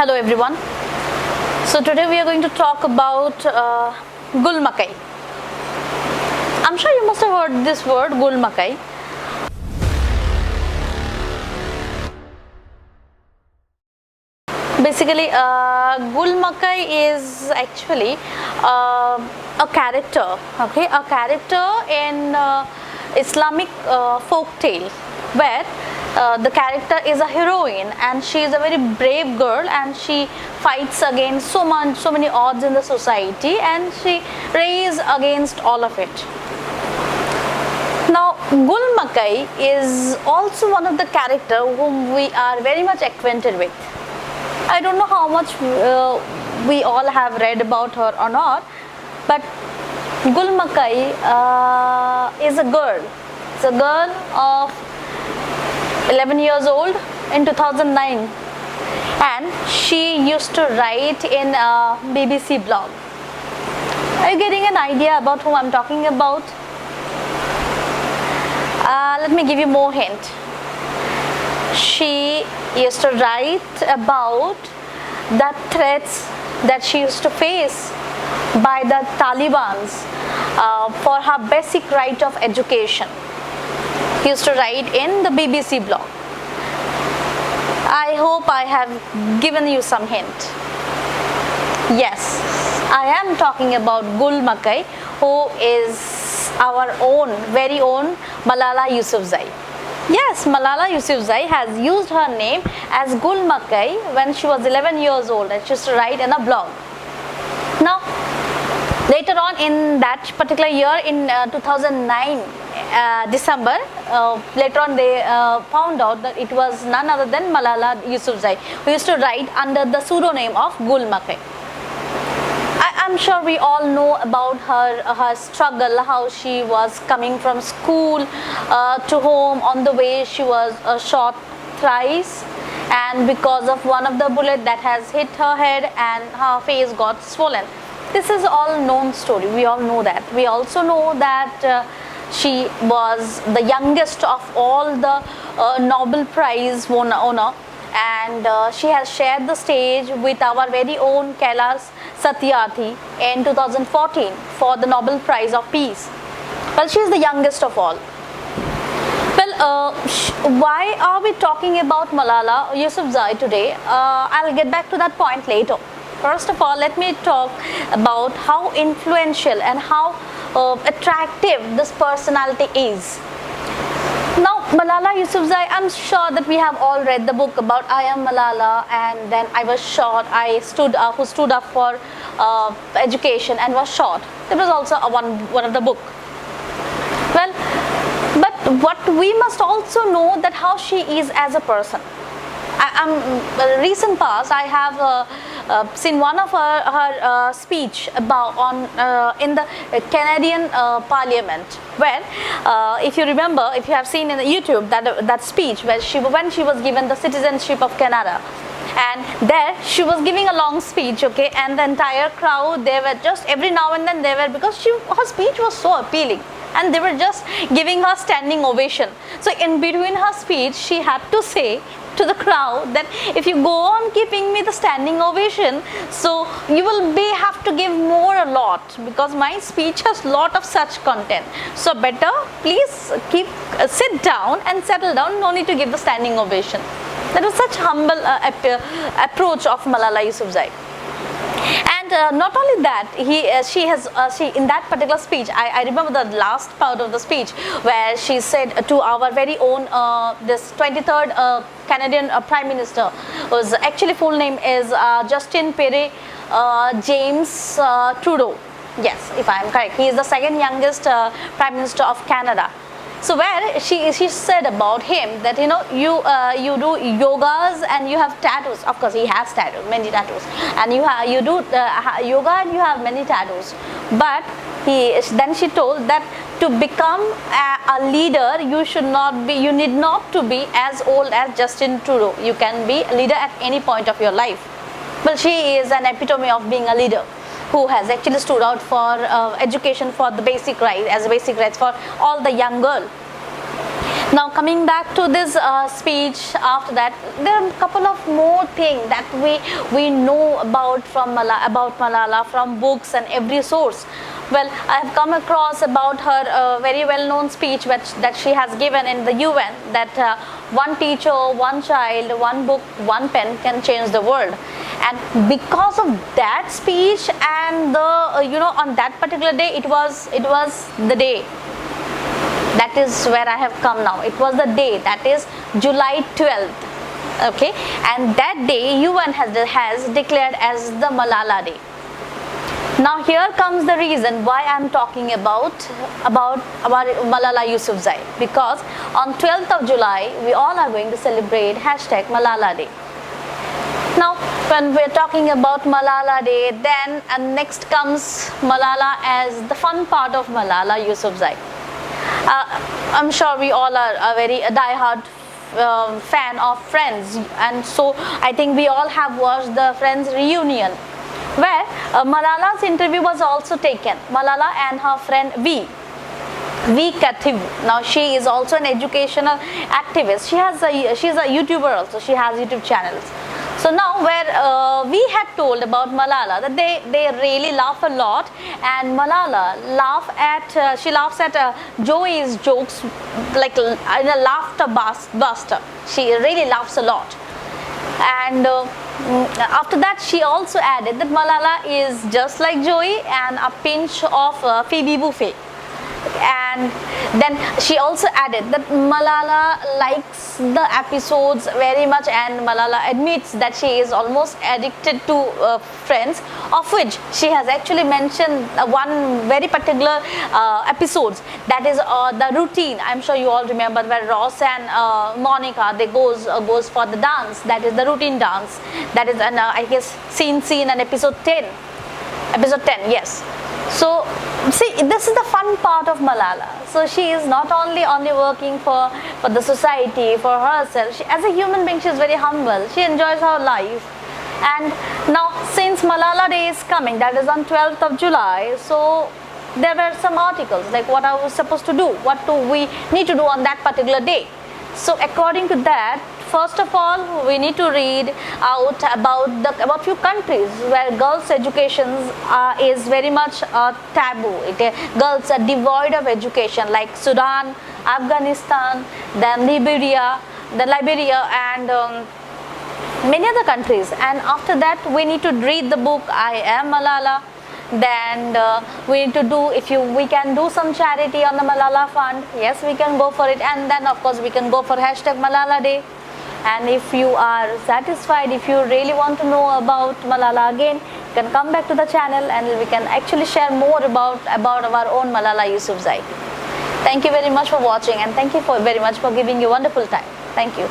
Hello everyone. So today we are going to talk about gul makai. I'm sure you must have heard this word gul makai. Basically, gul makai is actually a character, okay, a character in Islamic folk tale where the character is a heroine and she is a very brave girl and she fights against so many odds in the society and she races against all of it. Now, Gul Makai is also one of the characters whom we are very much acquainted with. I don't know how much we all have read about her or not, but Gul Makai is a girl. It's a girl of 11 years old in 2009 and she used to write in a BBC blog. Are you getting an idea about whom I'm talking about? Let me give you more hint. She used to write about the threats that she used to face by the Talibans for her basic right of education. She used to write in the BBC blog. I hope I have given you some hint. Yes, I am talking about Gul Makai, who is our own, very own Malala Yousafzai. Yes, Malala Yousafzai has used her name as Gul Makai when she was 11 years old and she used to write in a blog. Now, later on in that particular year, in 2009 December, later on they found out that it was none other than Malala Yousafzai who used to write under the pseudonym of Gul Makai. I'm sure we all know about her struggle, how she was coming from school to home. On the way she was shot thrice and because of one of the bullet that has hit her head and her face got swollen. This is all known story, we all know that. We also know that she was the youngest of all the Nobel Prize owner and she has shared the stage with our very own Kailash Satyarthi in 2014 for the Nobel Prize of Peace. Well, she is the youngest of all. Well, why are we talking about Malala Yousafzai today? I'll get back to that point later. First of all, let me talk about how influential and how attractive this personality is. Now, Malala Yousafzai, I'm sure that we have all read the book about I Am Malala and then I was shot, who stood up for education and was shot. There was also one of the book. Well, but what we must also know that how she is as a person. Recent past, I have seen one of her speech about in the Canadian Parliament, where if you remember, if you have seen in the YouTube that speech where when she was given the citizenship of Canada, and there she was giving a long speech, okay, and the entire crowd, they were just every now and then they were, because her speech was so appealing and they were just giving her standing ovation. So in between her speech she had to say to the crowd that if you go on giving me the standing ovation, so you will have to give more a lot, because my speech has lot of such content. So better please sit down and settle down, no need to give the standing ovation. That was such humble approach of Malala Yousafzai. And not only that, she in that particular speech, I remember the last part of the speech where she said to our very own this 23rd Canadian Prime Minister, whose actually full name is Justin Pierre James Trudeau. Yes, if I am correct, he is the second youngest Prime Minister of Canada. So where she said about him that you do yogas and you have tattoos. Of course, he has tattoos, many tattoos, and you do yoga and you have many tattoos. But then she told that to become a leader, you need not to be as old as Justin Trudeau. You can be a leader at any point of your life. Well, she is an epitome of being a leader, who has actually stood out for education, for the basic rights, for all the young girl. Now coming back to this speech, after that there are a couple of more things that we know about about Malala from books and every source. Well, I have come across about her very well-known speech that she has given in the UN, that one teacher, one child, one book, one pen can change the world. And because of that speech and the on that particular day, it was the day. That is where I have come now. It was the day, that is July 12th. Okay, and that day UN has declared as the Malala Day. Now here comes the reason why I am talking about Malala Yousafzai, because on 12th of July we all are going to celebrate #Malala Day. Now when we are talking about Malala Day, then next comes Malala as the fun part of Malala Yousafzai. I'm sure we all are a very die-hard fan of Friends, and so I think we all have watched the Friends reunion, where Malala's interview was also taken. Malala and her friend V Kathiv. Now she is also an educational activist. She's a YouTuber also. She has YouTube channels. So now where we had told about Malala that they really laugh a lot, and Malala she laughs at Joey's jokes like in a laughter buster. She really laughs a lot. And after that she also added that Malala is just like Joey and a pinch of Phoebe Buffay. And then she also added that Malala likes the episodes very much, and Malala admits that she is almost addicted to Friends, of which she has actually mentioned one very particular episodes, that is the routine. I'm sure you all remember where Ross and Monica, they goes for the dance. That is the routine dance. That is an I guess scene in episode 10. Episode 10, yes. So see, this is the fun part of Malala. So she is not only working for the society, for herself. She, as a human being, she is very humble. She enjoys her life. And now since Malala Day is coming, that is on 12th of July, so there were some articles like what I was supposed to do, what do we need to do on that particular day. So according to that, first of all, we need to read out about few countries where girls' education is very much taboo. Girls are devoid of education, like Sudan, Afghanistan, then Liberia, and many other countries. And after that, we need to read the book I Am Malala. Then we need to do, we can do some charity on the Malala Fund. Yes, we can go for it. And then of course we can go for #Malala Day. And if you are satisfied, if you really want to know about Malala again, you can come back to the channel and we can actually share more about our own Malala Yousafzai. Thank you very much for watching, and thank you very much for giving your wonderful time. Thank you.